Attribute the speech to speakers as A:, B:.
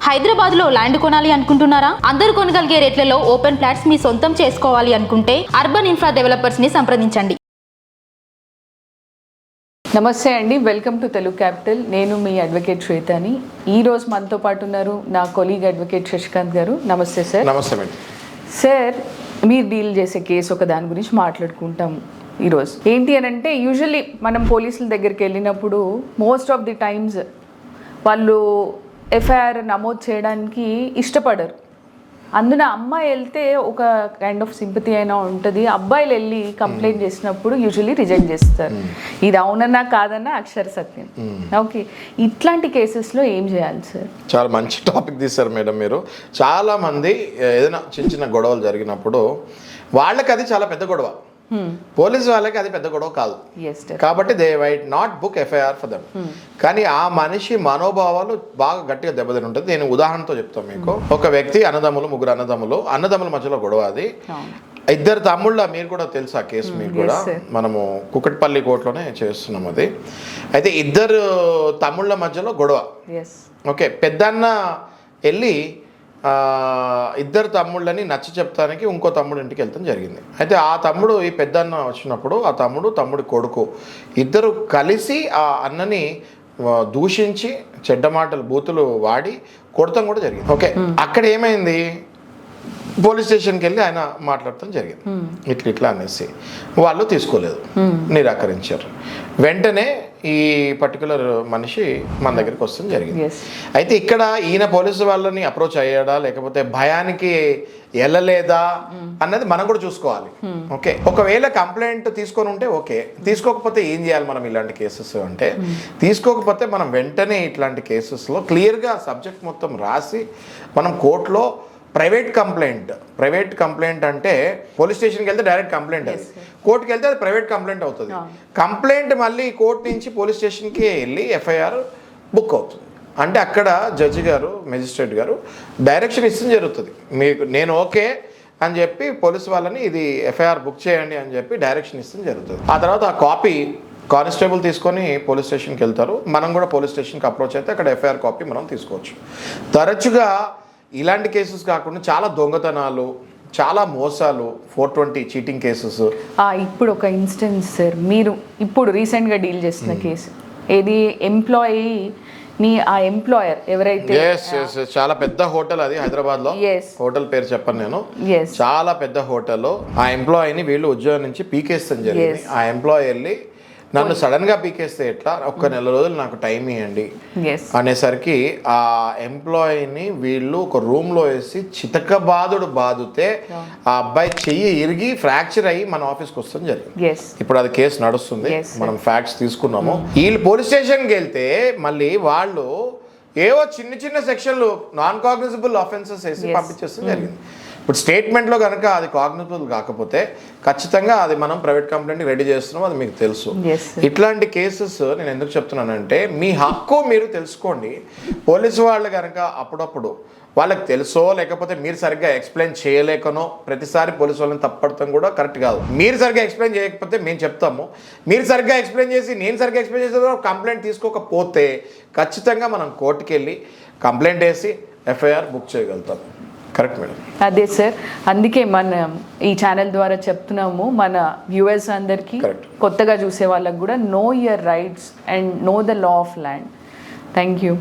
A: హైదరాబాద్ లో ల్యాండ్ కొనాలి అనుకుంటున్నారా? అందరూ కొనగలిగే రేట్లలో ఓపెన్ ఫ్లాట్స్ మీ సొంతం చేసుకోవాలి అనుకుంటే అర్బన్ ఇన్ఫ్రా డెవలపర్స్ ని సంప్రదించండి.
B: నమస్తే అండి, వెల్కమ్ టు తెలుగు క్యాపిటల్. నేను మీ అడ్వకేట్ శ్వేతాని. ఈరోజు మనతో పాటు ఉన్నారు నా కొలీగ్ అడ్వకేట్ శశికాంత్ గారు. నమస్తే సార్.
C: నమస్తే మేడం.
B: సార్, మీరు డీల్ చేసే కేసు ఒక దాని గురించి మాట్లాడుకుంటాం ఈరోజు. ఏంటి అని అంటే, యూజువల్లీ మనం పోలీసుల దగ్గరికి వెళ్ళినప్పుడు మోస్ట్ ఆఫ్ ది టైమ్స్ వాళ్ళు ఎఫ్ఐఆర్ నమోదు చేయడానికి ఇష్టపడరు. అందున అమ్మాయి వెళ్తే ఒక కైండ్ ఆఫ్ సింపతి అయినా ఉంటుంది. అబ్బాయిలు వెళ్ళి కంప్లైంట్ చేసినప్పుడు యూజువల్లీ రిజెక్ట్ చేస్తారు. ఇది అవునన్నా కాదన్నా అక్షర సత్యం. ఓకే, ఇట్లాంటి కేసెస్లో ఏం చేయాలి సార్?
C: చాలా మంచి టాపిక్ తీశారు మేడం మీరు. చాలామంది ఏదైనా చిన్న చిన్న గొడవలు జరిగినప్పుడు వాళ్ళకి అది చాలా పెద్ద గొడవ, పోలీసు వాళ్ళకి అది పెద్ద గొడవ కాదు. కాబట్టి they white not book FIR for them. కానీ ఆ మనిషి మనోభావాలు బాగా గట్టిగా దెబ్బతిని ఉంటుంది. నేను ఉదాహరణతో చెప్తాను మీకు. ఒక వ్యక్తి ముగ్గురు అన్నదమ్ముల మధ్యలో గొడవ. అది ఇద్దరు తమ్ముళ్ళ, మీరు కూడా తెలుసు ఆ కేసు మీకు కూడా. మనము కుకట్పల్లి కోర్టులోనే చేస్తున్నాం అది. అయితే ఇద్దరు తమ్ముళ్ళ మధ్యలో గొడవ. ఓకే, పెద్దన్న వెళ్ళి ఇద్దరు తమ్ముళ్ళని నచ్చ చెప్తానికి ఇంకో తమ్ముడు ఇంటికి వెళ్తాం జరిగింది. అయితే ఆ తమ్ముడు ఈ పెద్దన్న వచ్చినప్పుడు ఆ తమ్ముడి కొడుకు ఇద్దరు కలిసి ఆ అన్నని దూషించి చెడ్డ మాటలు బూతులు వాడి కొడతాం కూడా జరిగింది. ఓకే, అక్కడ ఏమైంది, పోలీస్ స్టేషన్కి వెళ్ళి ఆయన మాట్లాడటం జరిగింది. ఇట్లా అనేసి వాళ్ళు తీసుకోలేదు, నిరాకరించారు. వెంటనే ఈ పర్టికులర్ మనిషి మన దగ్గరికి వస్తుంది జరిగింది. అయితే ఇక్కడ ఈయన పోలీసు వాళ్ళని అప్రోచ్ అయ్యాడా లేకపోతే భయానికి వెళ్ళలేదా అన్నది మనం కూడా చూసుకోవాలి. ఓకే, ఒకవేళ కంప్లైంట్ తీసుకొని ఉంటే ఓకే, తీసుకోకపోతే ఏం చేయాలి మనం ఇలాంటి కేసెస్ అంటే? తీసుకోకపోతే మనం వెంటనే ఇట్లాంటి కేసెస్లో క్లియర్గా సబ్జెక్ట్ మొత్తం రాసి మనం కోర్టులో ప్రైవేట్ కంప్లైంట్ అంటే పోలీస్ స్టేషన్కి వెళ్తే డైరెక్ట్ కంప్లైంట్, అది కోర్టుకి వెళ్తే అది ప్రైవేట్ కంప్లైంట్ అవుతుంది. కంప్లైంట్ మళ్ళీ కోర్టు నుంచి పోలీస్ స్టేషన్కి వెళ్ళి ఎఫ్ఐఆర్ బుక్ అవుతుంది. అంటే అక్కడ జడ్జి గారు, మెజిస్ట్రేట్ గారు డైరెక్షన్ ఇస్తుంది జరుగుతుంది. మీకు నేను ఓకే అని చెప్పి పోలీసు వాళ్ళని ఇది ఎఫ్ఐఆర్ బుక్ చేయండి అని చెప్పి డైరెక్షన్ ఇస్తుంది జరుగుతుంది. ఆ తర్వాత ఆ కాపీ కానిస్టేబుల్ తీసుకొని పోలీస్ స్టేషన్కి వెళ్తారు. మనం కూడా పోలీస్ స్టేషన్కి అప్రోచ్ అయితే అక్కడ ఎఫ్ఐఆర్ కాపీ మనం తీసుకోవచ్చు. తరచుగా ఇలాంటి కేసెస్ కాకుండా చాలా దొంగతనాలు, చాలా మోసాలు, 420 చీటింగ్ కేసెస్.
B: ఇప్పుడు ఒక ఇన్స్టెన్స్ సార్, మీరు ఇప్పుడు రీసెంట్గా డీల్ చేసిన కేసు ఏది? ఎంప్లాయీని ఆ ఎంప్లాయర్ ఎవరైతే
C: చాలా పెద్ద హోటల్, అది హైదరాబాద్లో, హోటల్ పేరు చెప్పను నేను, చాలా పెద్ద హోటల్. ఆ ఎంప్లాయీని వీళ్ళు ఉద్యోగం నుంచి పీకేస్తాం జరిగింది. ఆ ఎంప్లాయీ వెళ్ళి నన్ను సడన్గా పీకేస్తే ఎట్లా, ఒక్క నెల రోజులు నాకు టైం ఇవ్వండి అనేసరికి ఆ ఎంప్లాయీని వీళ్ళు ఒక రూమ్లో వేసి బాధితే ఆ అబ్బాయి చెయ్యి ఇరిగి ఫ్రాక్చర్ అయ్యి మన ఆఫీస్కి వస్తుంది జరిగింది. ఇప్పుడు అది కేసు నడుస్తుంది, మనం ఫ్యాక్ట్స్ తీసుకున్నాము. వీళ్ళు పోలీస్ స్టేషన్కి వెళ్తే మళ్ళీ వాళ్ళు ఏవో చిన్న చిన్న సెక్షన్లు నాన్ కాగ్నిజబుల్ ఆఫెన్సెస్ వేసి పంపించేస్తుంది జరిగింది. ఇప్పుడు స్టేట్మెంట్లో కనుక అది కాగ్నిజబుల్ కాకపోతే ఖచ్చితంగా అది మనం ప్రైవేట్ కంప్లైంట్ రెడీ చేస్తున్నాం, అది మీకు తెలుసు. ఇట్లాంటి కేసెస్ నేను ఎందుకు చెప్తున్నానంటే, మీ హక్కు మీరు తెలుసుకోండి. పోలీసు వాళ్ళు కనుక అప్పుడప్పుడు వాళ్ళకి తెలుసో లేకపోతే మీరు సరిగ్గా ఎక్స్ప్లెయిన్ చేయలేకనో ప్రతిసారి పోలీసు వాళ్ళని తప్పడటం కూడా కరెక్ట్ కాదు. మీరు సరిగ్గా ఎక్స్ప్లెయిన్ చేయకపోతే మేము చెప్తాము, మీరు సరిగ్గా ఎక్స్ప్లెయిన్ చేసి నేను సరిగ్గా ఎక్స్ప్లెయిన్ చేసే కంప్లైంట్ తీసుకోకపోతే ఖచ్చితంగా మనం కోర్టుకి వెళ్ళి కంప్లైంట్ వేసి ఎఫ్ఐఆర్ బుక్ చేయగలుగుతాం. Correct madam.
B: అదే సార్, అందుకే మన ఈ ఛానల్ ద్వారా చెప్తున్నాము మన వ్యూవర్స్ అందరికీ, కొత్తగా చూసే వాళ్ళకి కూడా, know your rights and know the law of land. Thank you.